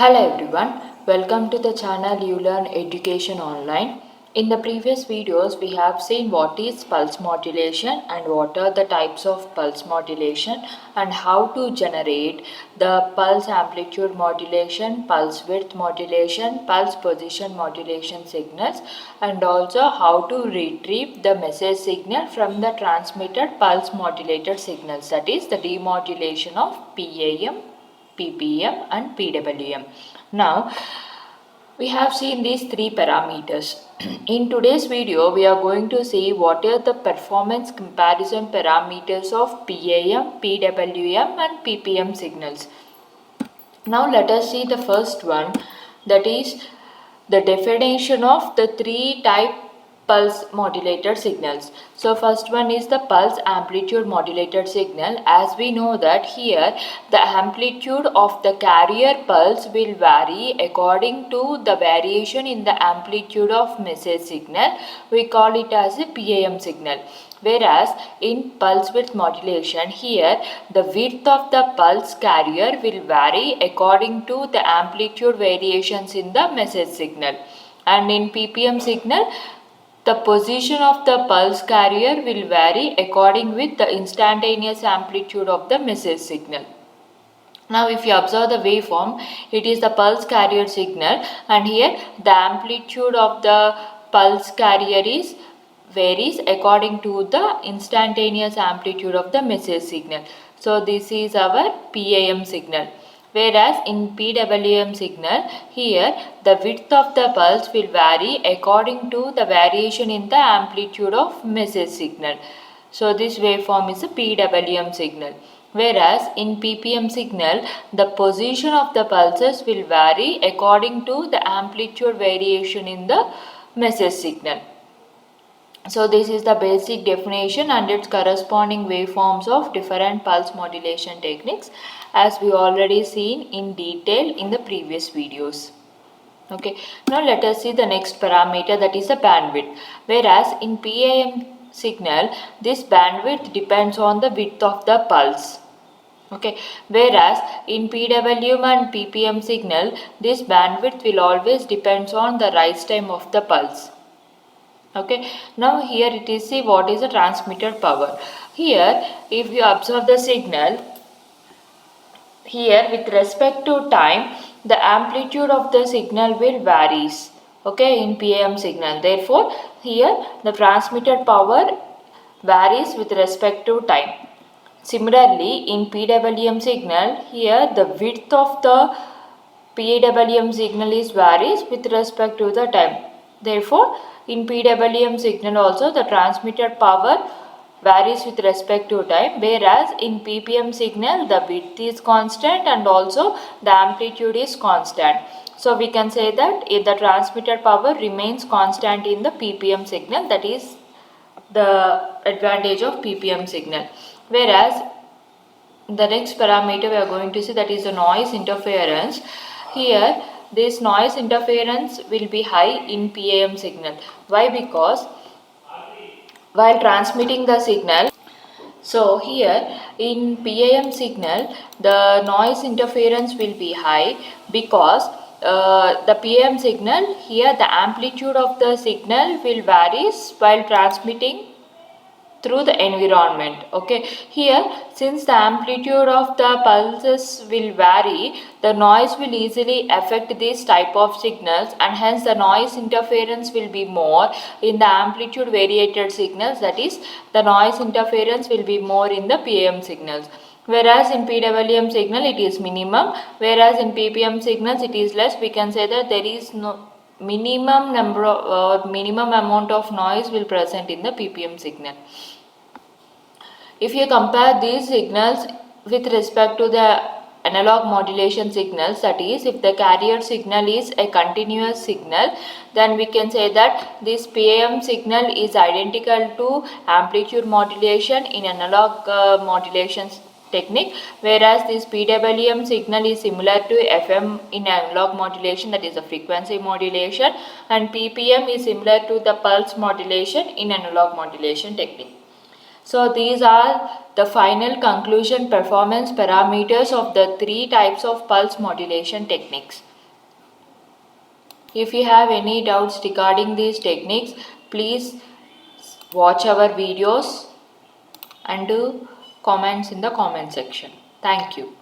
Hello everyone, welcome to the channel uLearn Education Online. In the previous videos, we have seen what is pulse modulation and what are the types of pulse modulation and how to generate the pulse amplitude modulation, pulse width modulation, pulse position modulation signals, and also how to retrieve the message signal from the transmitted pulse modulated signals, that is the demodulation of PAM, PPM and PWM. Now we have seen these three parameters. In today's video we are going to see what are the performance comparison parameters of PAM, PWM and PPM signals. Now let us see the first one, that is the definition of the three type pulse modulated signals. So first one is the pulse amplitude modulated signal. As we know that here the amplitude of the carrier pulse will vary according to the variation in the amplitude of message signal. We call it as a PAM signal. Whereas in pulse width modulation, here the width of the pulse carrier will vary according to the amplitude variations in the message signal. And in PPM signal, the position of the pulse carrier will vary according with the instantaneous amplitude of the message signal. Now if you observe the waveform, it is the pulse carrier signal, and here the amplitude of the pulse carrier is varies according to the instantaneous amplitude of the message signal. So this is our PAM signal. Whereas in PWM signal, here the width of the pulse will vary according to the variation in the amplitude of message signal. So this waveform is a PWM signal. Whereas in PPM signal, the position of the pulses will vary according to the amplitude variation in the message signal. So this is the basic definition and its corresponding waveforms of different pulse modulation techniques, as we already seen in detail in the previous videos. Okay, now let us see the next parameter, that is the bandwidth. Whereas in PAM signal, this bandwidth depends on the width of the pulse. Okay, whereas in PWM and PPM signal, this bandwidth will always depends on the rise time of the pulse. Okay, now here it is, see what is the transmitted power. Here if you observe the signal, here with respect to time the amplitude of the signal will varies, okay, in PAM signal. Therefore here the transmitted power varies with respect to time. Similarly in PWM signal, here the width of the PWM signal is varies with respect to the time. Therefore in PWM signal also the transmitted power varies with respect to time, whereas in PPM signal the width is constant and also the amplitude is constant. So we can say that if the transmitted power remains constant in the PPM signal, that is the advantage of PPM signal. Whereas the next parameter we are going to see, that is the noise interference. Here this noise interference will be high in PAM signal. Why? Because while transmitting the signal, so here in PAM signal the noise interference will be high because the PAM signal, here the amplitude of the signal will varies while transmitting through the environment. Okay, here since the amplitude of the pulses will vary, the noise will easily affect this type of signals, and hence the noise interference will be more in the amplitude variated signals, that is the noise interference will be more in the PAM signals. Whereas in PWM signal it is minimum, whereas in PPM signals it is less. We can say that there is no minimum number of, minimum amount of noise will present in the PPM signal. If you compare these signals with respect to the analog modulation signals, that is if the carrier signal is a continuous signal, then we can say that this PAM signal is identical to amplitude modulation in analog modulation technique, whereas this PWM signal is similar to FM in analog modulation, that is a frequency modulation, and PPM is similar to the pulse modulation in analog modulation technique. So these are the final conclusion performance parameters of the three types of pulse modulation techniques. If you have any doubts regarding these techniques, please watch our videos and do comments in the comment section. Thank you.